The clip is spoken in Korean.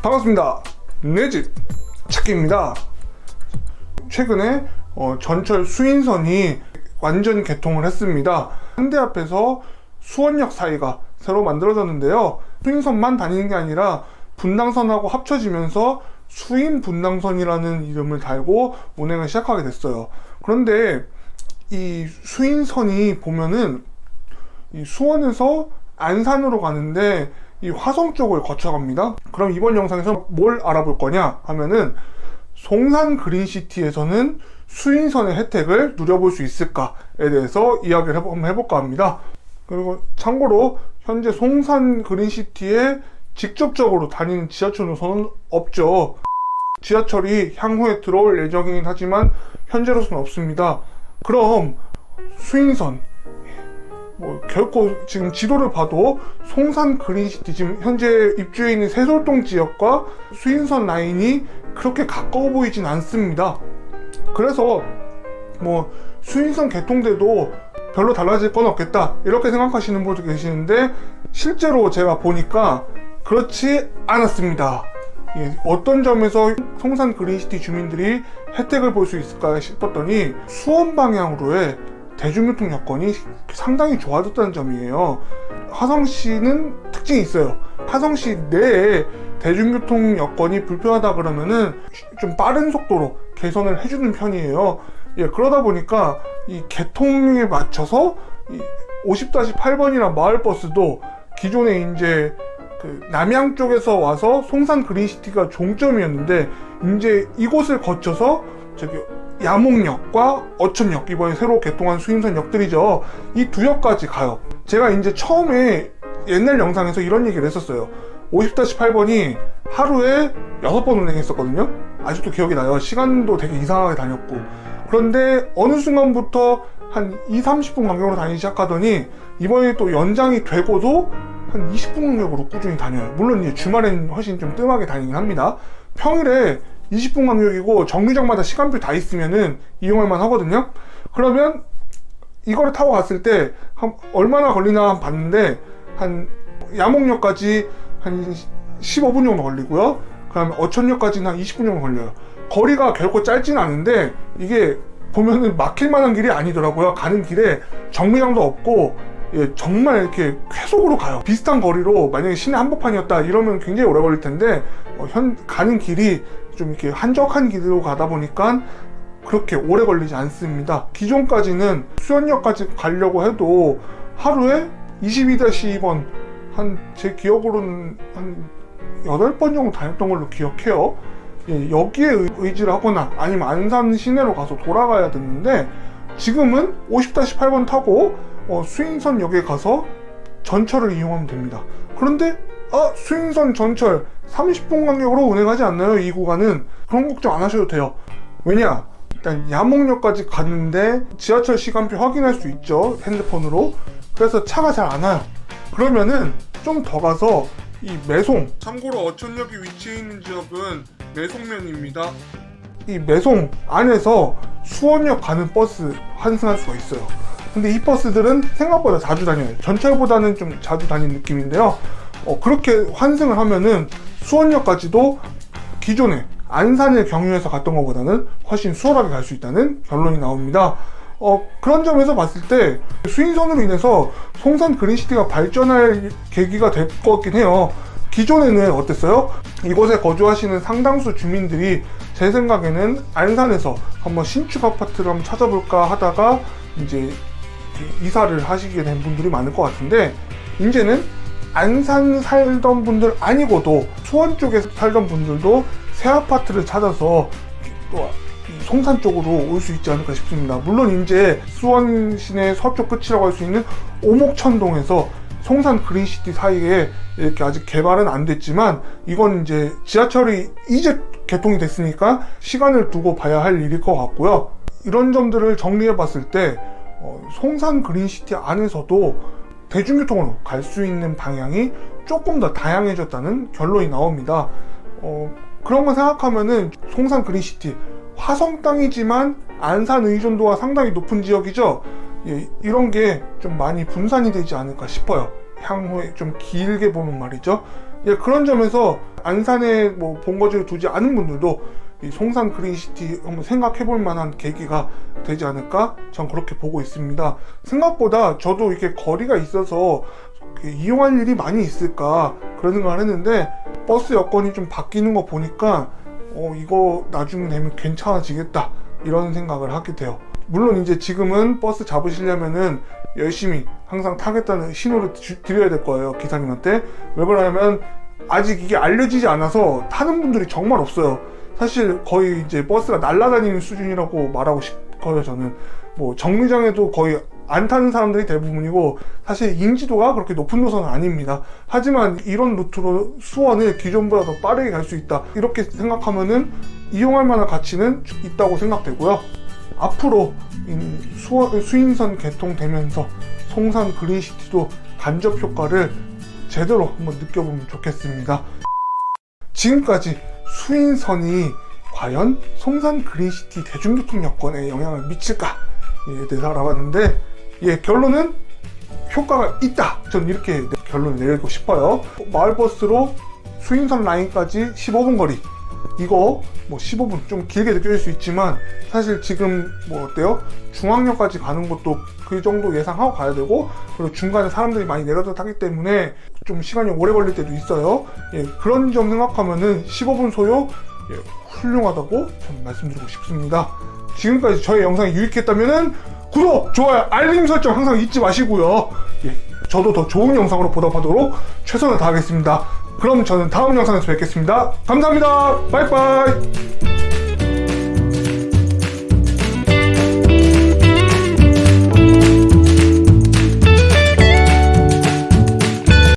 반갑습니다. 내 집 찾기입니다. 최근에 전철 수인선이 완전 개통을 했습니다. 현대 앞에서 수원역 사이가 새로 만들어졌는데요. 수인선만 다니는 게 아니라 분당선하고 합쳐지면서 수인 분당선이라는 이름을 달고 운행을 시작하게 됐어요. 그런데 이 수인선이 보면은 이 수원에서 안산으로 가는데 이 화성 쪽을 거쳐갑니다. 그럼 이번 영상에서 뭘 알아볼 거냐 하면은 송산 그린시티에서는 수인선의 혜택을 누려볼 수 있을까에 대해서 이야기를 한번 해볼까 합니다. 그리고 참고로 현재 송산 그린시티에 직접적으로 다니는 지하철 노선은 없죠. 지하철이 향후에 들어올 예정이긴 하지만 현재로서는 없습니다. 그럼 수인선 결코 지금 지도를 봐도 송산 그린시티, 지금 현재 입주해 있는 세솔동 지역과 수인선 라인이 그렇게 가까워 보이진 않습니다. 그래서 수인선 개통돼도 별로 달라질 건 없겠다 이렇게 생각하시는 분도 계시는데, 실제로 제가 보니까 그렇지 않았습니다. 어떤 점에서 송산 그린시티 주민들이 혜택을 볼 수 있을까 싶었더니 수원 방향으로의 대중교통 여건이 상당히 좋아졌다는 점이에요. 화성시는 특징이 있어요. 화성시 내에 대중교통 여건이 불편하다 그러면은 좀 빠른 속도로 개선을 해주는 편이에요. 그러다 보니까 이 개통에 맞춰서 50-8번이란 마을버스도 기존에 이제 남양 쪽에서 와서 송산 그린시티가 종점이었는데, 이제 이곳을 거쳐서 야목역과 어촌역, 이번에 새로 개통한 수인선 역들이죠. 이 두 역까지 가요. 제가 이제 처음에 옛날 영상에서 이런 얘기를 했었어요. 50-8번이 하루에 6번 운행했었거든요. 아직도 기억이 나요. 시간도 되게 이상하게 다녔고. 그런데 어느 순간부터 한 20-30분 간격으로 다니기 시작하더니 이번에 또 연장이 되고도 한 20분 간격으로 꾸준히 다녀요. 물론 이제 주말엔 훨씬 좀 뜸하게 다니긴 합니다. 평일에 20분 간격이고 정류장마다 시간표 다 있으면은 이용할만 하거든요. 그러면 이거를 타고 갔을 때 얼마나 걸리나 봤는데, 한 야목역까지 한 15분 정도 걸리고요. 그다음에 어촌역까지는 한 20분 정도 걸려요. 거리가 결코 짧진 않은데 이게 보면은 막힐 만한 길이 아니더라고요. 가는 길에 정류장도 없고 정말 이렇게 쾌속으로 가요. 비슷한 거리로 만약에 시내 한복판이었다 이러면 굉장히 오래 걸릴 텐데 가는 길이 좀 이렇게 한적한 길로 가다 보니까 그렇게 오래 걸리지 않습니다. 기존까지는 수원역까지 가려고 해도 하루에 22-2번 제 기억으로는 한 8번 정도 다녔던 걸로 기억해요. 여기에 의지를 하거나 아니면 안산 시내로 가서 돌아가야 되는데, 지금은 50-8번 타고 수인선역에 가서 전철을 이용하면 됩니다. 그런데 수인선 전철 30분 간격으로 운행하지 않나요? 이 구간은. 그런 걱정 안 하셔도 돼요. 왜냐? 일단 야목역까지 갔는데 지하철 시간표 확인할 수 있죠, 핸드폰으로. 그래서 차가 잘 안 와요. 그러면은 좀 더 가서 이 매송, 참고로 어촌역이 위치해 있는 지역은 매송면입니다. 이 매송 안에서 수원역 가는 버스 환승할 수가 있어요. 근데 이 버스들은 생각보다 자주 다녀요. 전철보다는 좀 자주 다니는 느낌인데요. 그렇게 환승을 하면은 수원역까지도 기존에 안산을 경유해서 갔던 것보다는 훨씬 수월하게 갈 수 있다는 결론이 나옵니다. 그런 점에서 봤을 때 수인선으로 인해서 송산 그린시티가 발전할 계기가 될 것 같긴 해요. 기존에는 어땠어요? 이곳에 거주하시는 상당수 주민들이 제 생각에는 안산에서 한번 신축 아파트를 한번 찾아볼까 하다가 이제 이사를 하시게 된 분들이 많을 것 같은데, 이제는 안산 살던 분들 아니고도 수원 쪽에 살던 분들도 새 아파트를 찾아서 또 송산 쪽으로 올 수 있지 않을까 싶습니다. 물론 이제 수원 시내 서쪽 끝이라고 할 수 있는 오목천동에서 송산 그린시티 사이에 이렇게 아직 개발은 안 됐지만, 이건 이제 지하철이 이제 개통이 됐으니까 시간을 두고 봐야 할 일일 것 같고요. 이런 점들을 정리해 봤을 때 송산 그린시티 안에서도 대중교통으로 갈 수 있는 방향이 조금 더 다양해졌다는 결론이 나옵니다. 그런 거 생각하면은 송산 그린시티, 화성 땅이지만 안산 의존도가 상당히 높은 지역이죠. 이런 게 좀 많이 분산이 되지 않을까 싶어요. 향후에 좀 길게 보면 말이죠. 예, 그런 점에서 안산에 뭐 본거지를 두지 않은 분들도 이 송산 그린시티 한번 생각해 볼 만한 계기가 되지 않을까? 전 그렇게 보고 있습니다. 생각보다 저도 이렇게 거리가 있어서 이용할 일이 많이 있을까 그런 생각을 했는데 버스 여건이 좀 바뀌는 거 보니까 이거 나중에 되면 괜찮아지겠다 이런 생각을 하게 돼요. 물론 이제 지금은 버스 잡으시려면은 열심히 항상 타겠다는 신호를 드려야 될 거예요, 기사님한테. 왜 그러냐면 아직 이게 알려지지 않아서 타는 분들이 정말 없어요. 사실 거의 이제 버스가 날아다니는 수준이라고 말하고 싶어요. 저는 뭐 정류장에도 거의 안 타는 사람들이 대부분이고 사실 인지도가 그렇게 높은 노선은 아닙니다. 하지만 이런 루트로 수원을 기존보다 더 빠르게 갈 수 있다 이렇게 생각하면은 이용할 만한 가치는 있다고 생각되고요. 앞으로 수인선 개통되면서 송산 그린시티도 간접 효과를 제대로 한번 느껴보면 좋겠습니다. 지금까지 수인선이 과연 송산 그린시티 대중교통 여건에 영향을 미칠까에 대해서 알아봤는데 결론은 효과가 있다. 전 이렇게 결론을 내리고 싶어요. 마을버스로 수인선 라인까지 15분 거리, 이거 뭐 15분 좀 길게 느껴질 수 있지만 사실 지금 뭐 어때요? 중앙역까지 가는 것도 그 정도 예상하고 가야 되고, 그리고 중간에 사람들이 많이 내려서 타기 때문에 좀 시간이 오래 걸릴 때도 있어요. 그런 점 생각하면은 15분 소요 훌륭하다고 저는 말씀드리고 싶습니다. 지금까지 저의 영상이 유익했다면은 구독, 좋아요, 알림 설정 항상 잊지 마시고요. 저도 더 좋은 영상으로 보답하도록 최선을 다하겠습니다. 그럼 저는 다음 영상에서 뵙겠습니다. 감사합니다. 빠이빠이.